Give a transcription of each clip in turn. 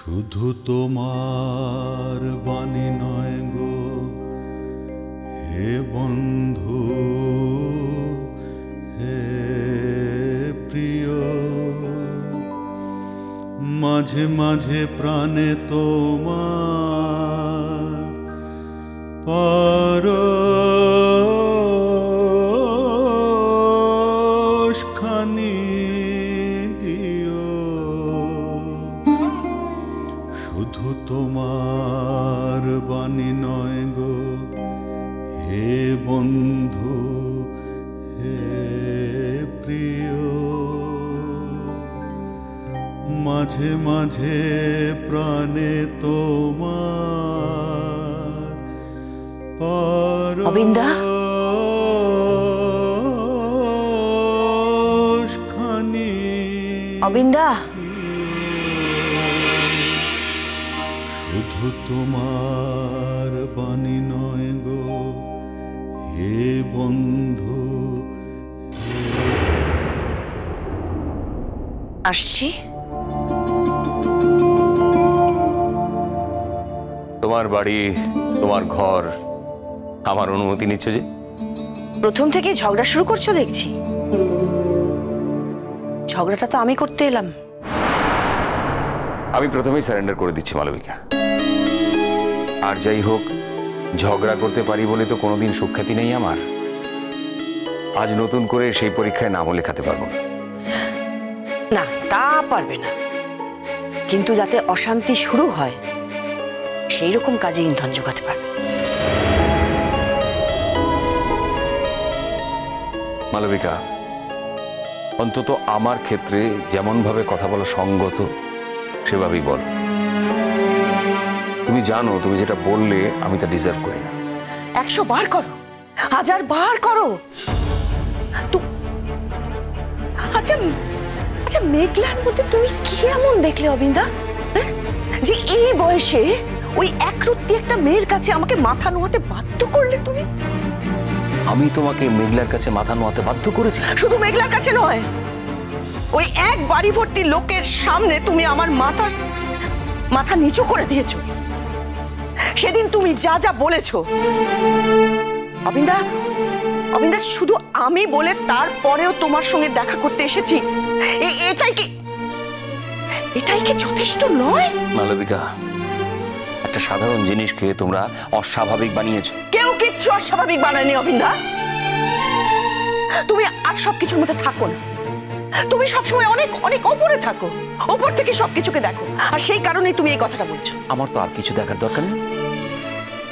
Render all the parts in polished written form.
শুধু তোমার বাণী নয় গো হে বন্ধু, হে প্রিয়, মাঝে মাঝে প্রাণে তোমার পরশখানি দিও। শুধু তোমার বাণী নয় গো হে বন্ধু, হে প্রিয়, মাঝে মাঝে প্রাণে তোমার পরশখানি। অবিন্দা, শুধু তোমার বাণী নয় গো হে বন্ধু। আসছি। তোমার বাড়ি, তোমার ঘর, আমার অনুমতি নিচ্ছ যে? প্রথম থেকে ঝগড়া শুরু করছো দেখছি। ঝগড়াটা তো আমি করতে এলাম। আমি প্রথমেই সারেন্ডার করে দিচ্ছি মালবিকা। আর যাই হোক, ঝগড়া করতে পারি বলে তো কোনোদিন সুখ্যাতি নেই আমার। আজ নতুন করে সেই পরীক্ষায় নামও লেখাতে পারবো না। না, তা পারবে না, কিন্তু যাতে অশান্তি শুরু হয় সেই রকম কাজে ইন্ধন জোগাতে পারবে। মালবিকা, অন্তত আমার ক্ষেত্রে যেমন ভাবে কথা বলা সঙ্গত সেভাবেই বলো। তুমি জানো তুমি যেটা বললে আমি তা ডিজার্ভ করি না। 100 বার করো, 1000 বার করো। আচ্ছা আচ্ছা, মেঘলার মধ্যে তুমি কি এমন দেখলে অবিন্দা, যে এই বয়সে ওই একরত্তি একটা মেয়ের কাছে আমাকে মাথা নোয়াতে বাধ্য করলে তুমি? আমি তোমাকে মেঘলার কাছে মাথা নোয়াতে বাধ্য করেছি? শুধু মেঘলার কাছে নয়, ওই এক বাড়ি ভর্তি লোকের সামনে তুমি আমার মাথা নিচু করে দিয়েছো। সেদিন তুমি যা যা বলেছো অবিন্দা, অবিন্দা, শুধু আমি বলে তারপরেও তোমার সঙ্গে দেখা করতে এসেছি, এটাই কি যথেষ্ট নয়? মালবিকা, একটা সাধারণ জিনিসকে তোমরা অস্বাভাবিক বানিয়েছো। কেউ কিচ্ছু অস্বাভাবিক বানায়নি অবিন্দা। তুমি আর সবকিছুর মধ্যে থাকো না। তুমি সবসময় অনেক অনেক ওপরে থাকো, ওপর থেকে সবকিছুকে দেখো, আর সেই কারণেই তুমি এই কথাটা বলছো। আমার তো আর কিছু দেখার দরকার নেই।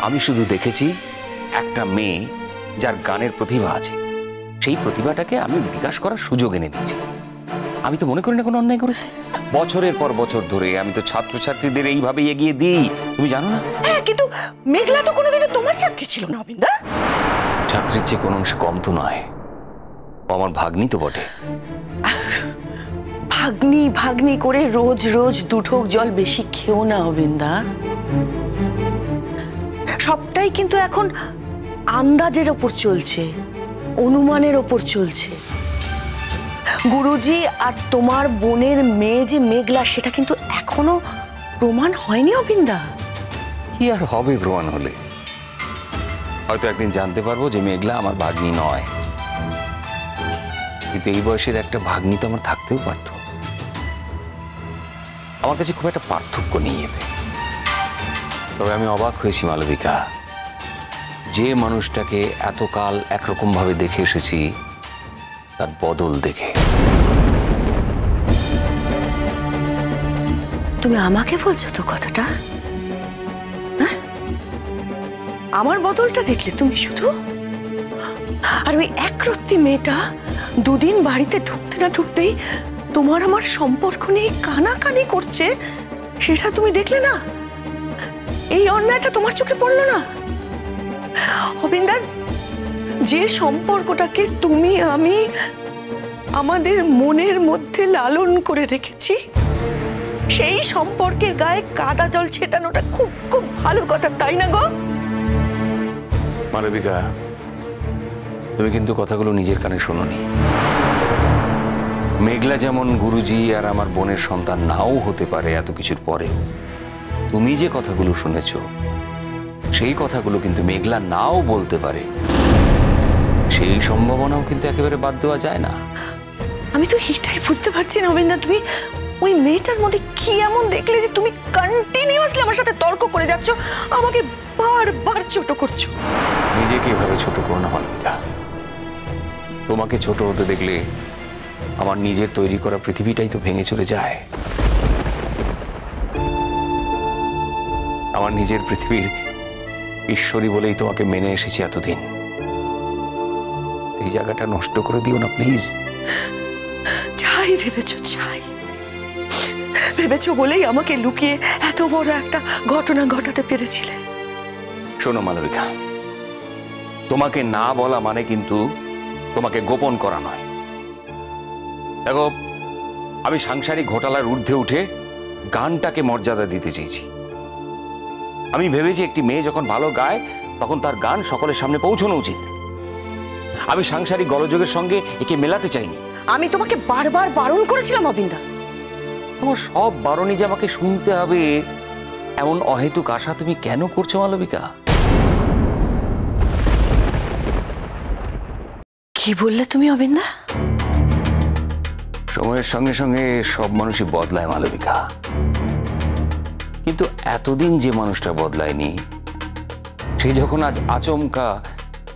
আমি শুধু দেখেছি একটা মেয়ে যার গানের প্রতিভা আছে, সেই প্রতিভাটাকে আমি বিকাশ করার সুযোগ এনে দিয়েছি। আমি তো মনে করি না কোনো অন্যায় করেছি। বছরের পর বছর ধরে আমি তো ছাত্রছাত্রীদের এইভাবে এগিয়ে দিই, তুমি জানো না? হ্যাঁ, কিন্তু মেঘলা তো কোনোদিনও তোমার ছাত্রী ছিল না অবিন্দা। ছাত্রীর চেয়ে কোনো অংশে কম তো নয়, আমার ভাগ্নি তো বটে। ভাগ্নি ভাগ্নি করে রোজ রোজ দুঠোক জল বেশি খেও না অবিন্দা। সবটাই কিন্তু এখন আন্দাজের ওপর চলছে, অনুমানের ওপর চলছে। গুরুজি আর তোমার বোনের মেয়ে যে মেঘলা, সেটা কিন্তু এখনো প্রমাণ হয়নি অবিন্দা। কি আর হবে প্রমাণ হলে? হয়তো একদিন জানতে পারবো যে মেঘলা আমার ভাগ্নি নয়। কিন্তু এই বয়সের একটা ভাগ্নি তো আমার থাকতেও পারত। আমার কাছে খুব একটা পার্থক্য নেই এতে। তবে আমি অবাক হয়েছি মালবিকা, যে মানুষটাকে এতকাল একরকম ভাবে দেখে এসেছি তার বদল দেখে। তুমি আমাকে বলছো তো কথাটা? আমার বদলটা দেখলে তুমি শুধু? আর ওই একরত্তি মেয়েটা দুদিন বাড়িতে ঢুকতে না ঢুকতেই তোমার আমার সম্পর্ক নিয়ে কানাকানি করছে, সেটা তুমি দেখলে না? এই অন্যায়টা তোমার চোখে পড়লো না অবিন্দা? যে সম্পর্কটাকে তুমি আমি আমাদের মনের মধ্যে লালন করে রেখেছি, সেই সম্পর্কের গায়ে কাদা জল ছেটানোটা খুব খুব ভালো কথা, তাই না গো? মালবিকা, তুমি কিন্তু কথাগুলো নিজের কানে শোনোনি। মেঘলা যেমন গুরুজি আর আমার বোনের সন্তান নাও হতে পারে এত কিছুর পরে, তুমি যে কথাগুলো শুনেছ সেই কথাগুলো কিন্তু মেঘলা নাও বলতে পারে। সেই সম্ভাবনাও কিন্তু একেবারে বাদ দেওয়া যায় না। আমি তো এটাই বুঝতে পারছি না অবিন্দা, তুমি ওই মেয়েটার মধ্যে কি এমন দেখলে যে তুমি কন্টিনিউয়াসলি আমার সাথে তর্ক করে যাচ্ছ, আমাকে বারবার ছোট করছো। নিজেকে এভাবে ছোট করো না মালবিকা। তোমাকে ছোট হতে দেখলে আমার নিজের তৈরি করা পৃথিবীটাই তো ভেঙে চলে যায়। আমার নিজের পৃথিবীর ঈশ্বরী বলেই তোমাকে মেনে এসেছি এতদিন। এই জায়গাটা নষ্ট করে দিও না প্লিজ। চাই ভেবেছো, চাই ভেবেছো বলেই আমাকে লুকিয়ে এত বড় একটা ঘটনা ঘটাতে পেরেছিলে। শোনো মালবিকা, তোমাকে না বলা মানে কিন্তু তোমাকে গোপন করা নয়। দেখো, আমি সাংসারিক ঘোটালার ঊর্ধ্বে উঠে গানটাকে মর্যাদা দিতে চেয়েছি। আমি ভেবেছি একটি মেয়ে যখন ভালো গায় তখন তার গান সকলের সামনে পৌঁছানো উচিত। আমি সাংসারিক গোলযোগের সঙ্গে একে মেলাতে চাইনি। আমি তোমাকে বারবার বারণ করেছিলাম অবিন্দা। তোমার সব বারণই যে আমাকে শুনতে হবে এমন অহেতুক আশা তুমি কেন করছো মালবিকা? কি বললে তুমি অবিন্দা? সময়ের সঙ্গে সঙ্গে সব মানুষই বদলায় মালবিকা, কিন্তু এতদিন যে মানুষটা বদলায়নি সে যখন আজ আচমকা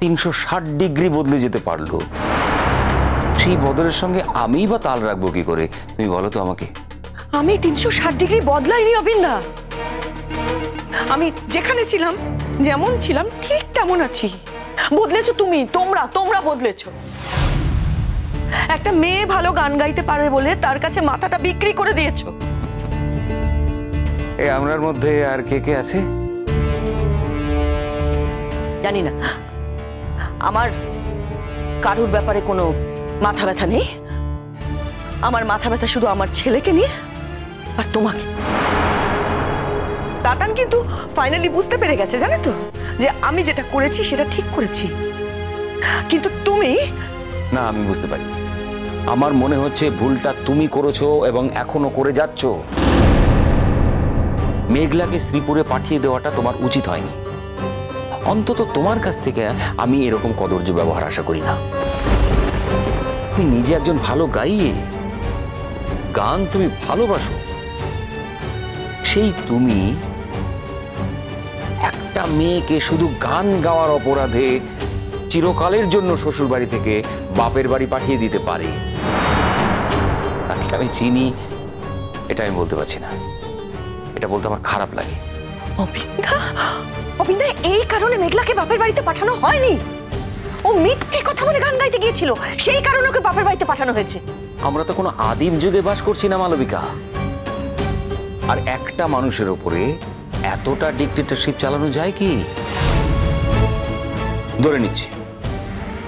360 ডিগ্রি বদলে যেতে পারলো, সেই বদলের সঙ্গে আমি বা তাল রাখবো কি করে তুমি বলো তো আমাকে? আমি 360 ডিগ্রি বদলাইনি অবিন্দা। আমি যেখানে ছিলাম, যেমন ছিলাম ঠিক তেমন আছি। বদলেছো তুমি, তোমরা বদলেছো। একটা মেয়ে ভালো গান গাইতে পারে বলে তার কাছে মাথাটা বিক্রি করে দিয়েছো। এই আমরার মধ্যে আর কে কে আছে জানি না। আমার কারুর ব্যাপারে কোনো মাথা ব্যথা নেই। আমার মাথা ব্যথা শুধু আমার ছেলেকে নিয়ে আর তোমাকে। তাতান কিন্তু ফাইনালি বুঝতে পেরে গেছে, জানো তো, যে আমি যেটা করেছি সেটা ঠিক করেছি। কিন্তু তুমি না, আমি বুঝতে পারি। আমার মনে হচ্ছে ভুলটা তুমি করেছো এবং এখনো করে যাচ্ছ। মেঘলাকে শ্রীপুরে পাঠিয়ে দেওয়াটা তোমার উচিত হয়নি। অন্তত তোমার কাছ থেকে আমি এরকম কদর্য ব্যবহার আশা করি না। তুমি নিজে একজন ভালো গাইয়ে, গান তুমি ভালোবাসো, সেই তুমি একটা মেয়েকে শুধু গান গাওয়ার অপরাধে চিরকালের জন্য শ্বশুর বাড়ি থেকে বাপের বাড়ি পাঠিয়ে দিতে পারে। তাকে আমি চিনি এটা আমি বলতে পারছি না, এটা বলতে আমার খারাপ লাগে। অবিন্দা, এই কারণে মেঘলাকে বাপের বাড়িতে পাঠানো হয়নি। ও মিথ্যে কথা বলে গান গাইতে গিয়েছিল, সেই কারণে ওকে বাপের বাড়িতে পাঠানো হয়েছে। আমরা তো কোনো আদিম যুগে বাস করছি না মালবিকা। আর একটা মানুষের উপরে এতটা ডিক্টেটরশিপ চালানো যায় কি? ধরে নিচ্ছি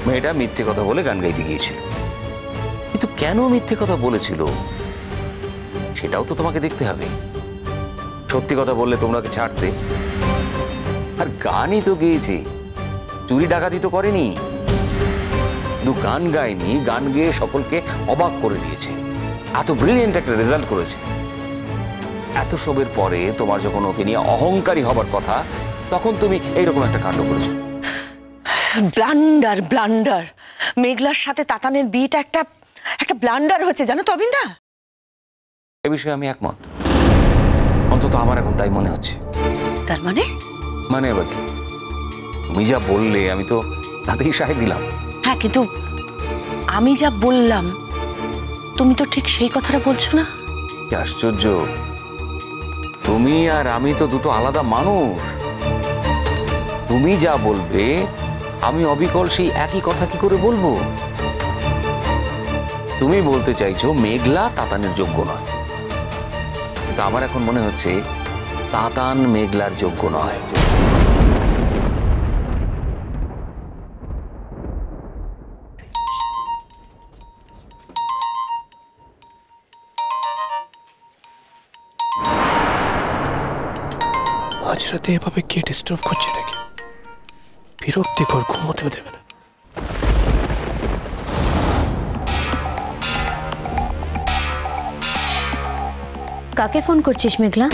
মেয়েটা মিথ্যে কথা বলে গান গাইতে গিয়েছিল, কিন্তু কেন মিথ্যে কথা বলেছিল সেটাও তো তোমাকে দেখতে হবে। সত্যি কথা বললে তোমরা ছাড়তে। আর গানই তো গেয়েছে, চুরি ডাকাতি তো করেনি। শুধু গান গায়নি, গান গেয়ে সকলকে অবাক করে দিয়েছে। এত ব্রিলিয়েন্ট একটা রেজাল্ট করেছে। এত সবের পরে তোমার যখন ওকে নিয়ে অহংকারী হবার কথা, তখন তুমি এইরকম একটা কাণ্ড করেছো। ব্লান্ডার। মেঘলার সাথে তাতানের বিয়েটা একটা ব্লান্ডার হচ্ছে, জানো তো অবিন্দা। এ বিষয়ে আমি একমত, অন্তত আমার এখন তাই মনে হচ্ছে। তার মানে আবার কি? তুমি যা বললে আমি তো তাতেই সায় দিলাম। হ্যাঁ, কিন্তু আমি যা বললাম তুমি তো ঠিক সেই কথাটা বলছো না। কি আশ্চর্য! তুমি আর আমি তো দুটো আলাদা মানুষ। তুমি যা বলবে আমি অবিকল সেই একই কথা কি করে বলবো? তুমি বলতে চাইছো মেঘলা তাতানের যোগ্য নয়, কিন্তু আমার এখন মনে হচ্ছে তাতান মেঘলার যোগ্য নয়। মাঝরাতে এভাবে কে ডিস্টার্ব করছে নাকি? বিরক্তিকর, ঘুমোতেও দেবে না। কাকে ফোন করছিস মেঘলা?